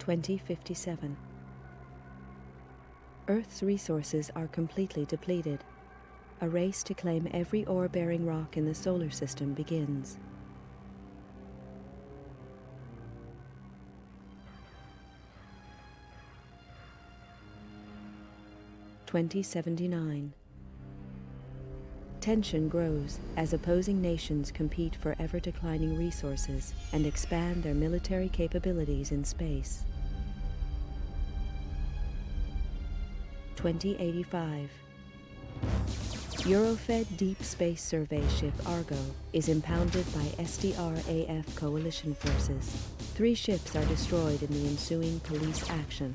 2057. Earth's resources are completely depleted. A race to claim every ore-bearing rock in the solar system begins. (2079). Tension grows as opposing nations compete for ever-declining resources and expand their military capabilities in space. 2085. Eurofed Deep Space Survey ship Argo is impounded by SDR-AF coalition forces. 3 ships are destroyed in the ensuing police action.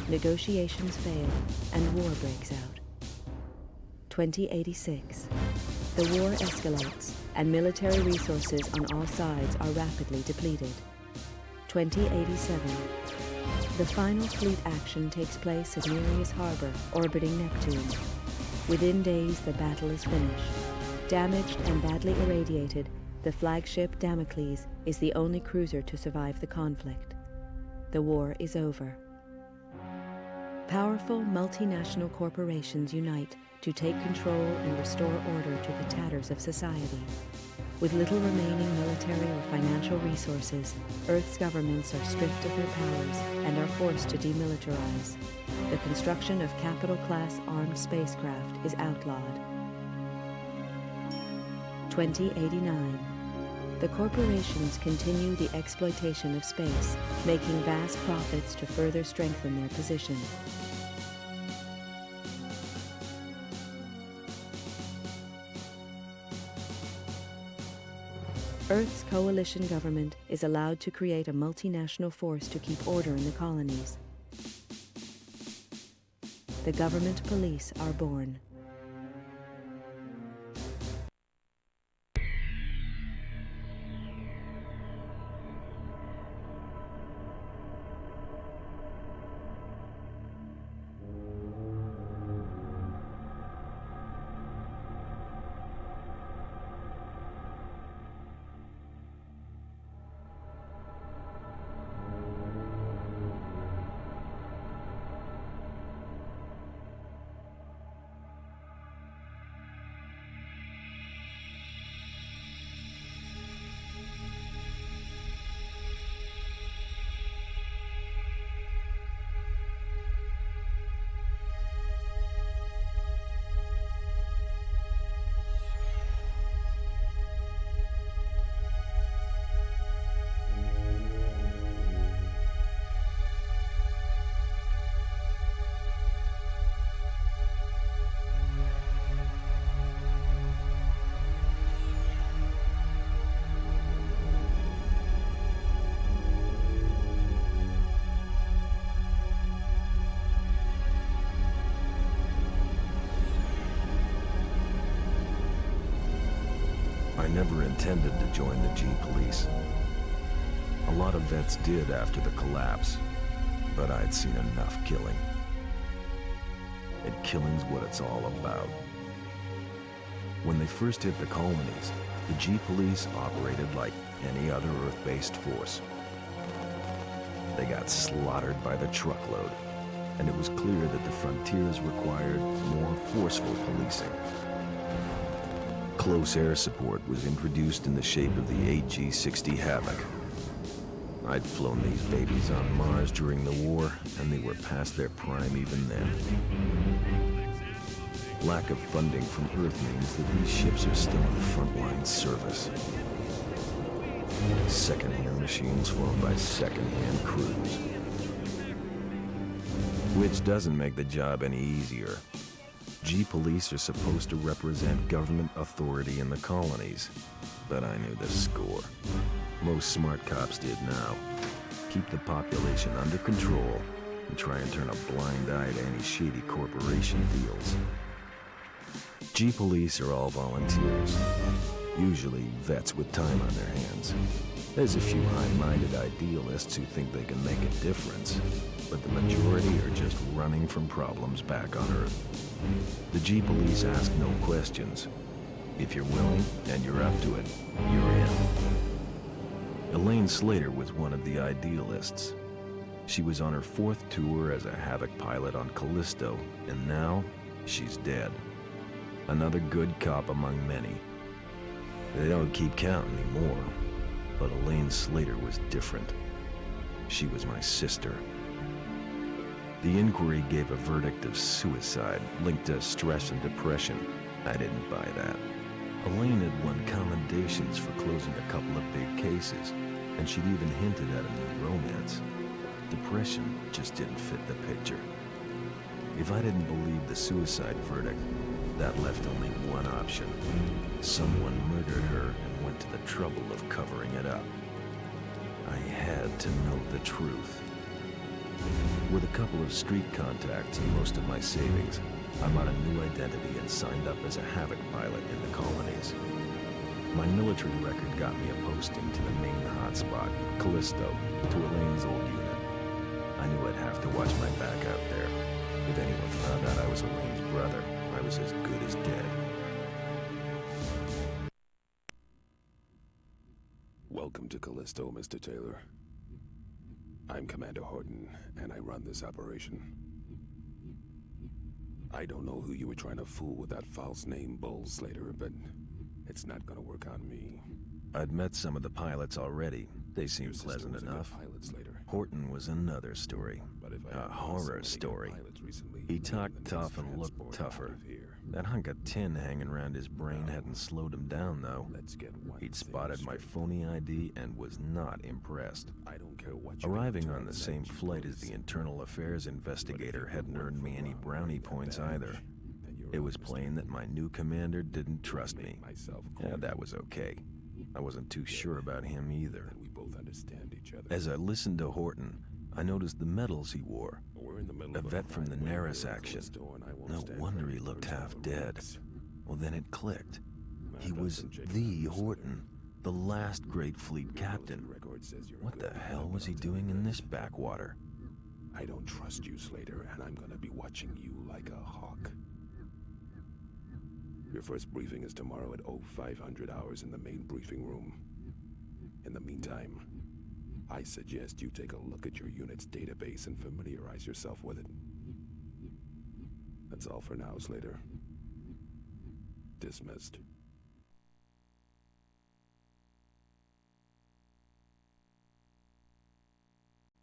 Negotiations fail and war breaks out. 2086. The war escalates and military resources on all sides are rapidly depleted. 2087. The final fleet action takes place at Nereus Harbor, orbiting Neptune. Within days, the battle is finished. Damaged and badly irradiated, the flagship Damocles is the only cruiser to survive the conflict. The war is over. Powerful multinational corporations unite to take control and restore order to the tatters of society. With little remaining military or financial resources, Earth's governments are stripped of their powers and are forced to demilitarize. The construction of capital-class armed spacecraft is outlawed. 2089. The corporations continue the exploitation of space, making vast profits to further strengthen their position. Earth's coalition government is allowed to create a multinational force to keep order in the colonies. The government police are born. I never intended to join the G-Police. A lot of vets did after the collapse, but I'd seen enough killing. And killing's what it's all about. When they first hit the colonies, the G-Police operated like any other Earth-based force. They got slaughtered by the truckload, and it was clear that the frontiers required more forceful policing. Close air support was introduced in the shape of the AG-60 Havoc. I'd flown these babies on Mars during the war, and they were past their prime even then. Lack of funding from Earth means that these ships are still in frontline service. Second-hand machines flown by second-hand crews. Which doesn't make the job any easier. G-Police are supposed to represent government authority in the colonies, but I knew the score. Most smart cops did now. Keep the population under control and try and turn a blind eye to any shady corporation deals. G-Police are all volunteers, usually vets with time on their hands. There's a few high-minded idealists who think they can make a difference, but the majority are just running from problems back on Earth. The G-Police ask no questions. If you're willing and you're up to it, you're in. Elaine Slater was one of the idealists. She was on her 4th tour as a Havoc pilot on Callisto, and now she's dead. Another good cop among many. They don't keep count anymore, but Elaine Slater was different. She was my sister. The inquiry gave a verdict of suicide linked to stress and depression. I didn't buy that. Elaine had won commendations for closing a couple of big cases, and she'd even hinted at a new romance. Depression just didn't fit the picture. If I didn't believe the suicide verdict, that left only one option. Someone murdered her and went to the trouble of covering it up. I had to know the truth. With a couple of street contacts and most of my savings, I bought a new identity and signed up as a Havoc pilot in the colonies. My military record got me a posting to the main hotspot, Callisto, to Elaine's old unit. I knew I'd have to watch my back out there. If anyone found out I was Elaine's brother, I was as good as dead. Welcome to Callisto, Mr. Taylor. I'm Commander Horton, and I run this operation. I don't know who you were trying to fool with that false name, Bull Slater, but it's not gonna work on me. I'd met some of the pilots already. They seemed pleasant enough. Horton was another story. A horror story. He talked tough and looked tougher. That hunk of tin hanging around his brain hadn't slowed him down, though. He'd spotted my phony ID and was not impressed. Arriving on the same flight as the internal affairs investigator hadn't earned me any brownie points either. It was plain that my new commander didn't trust me. And that was okay. I wasn't too sure about him either. As I listened to Horton, I noticed the medals he wore. A vet from the Naris action. No wonder he looked half dead. Well, then it clicked. He was the Horton, the last great fleet captain. What the hell was he doing in this backwater? I don't trust you, Slater, and I'm gonna be watching you like a hawk. Your first briefing is tomorrow at 0500 hours in the main briefing room. In the meantime, I suggest you take a look at your unit's database and familiarize yourself with it. That's all for now, Slater. Dismissed.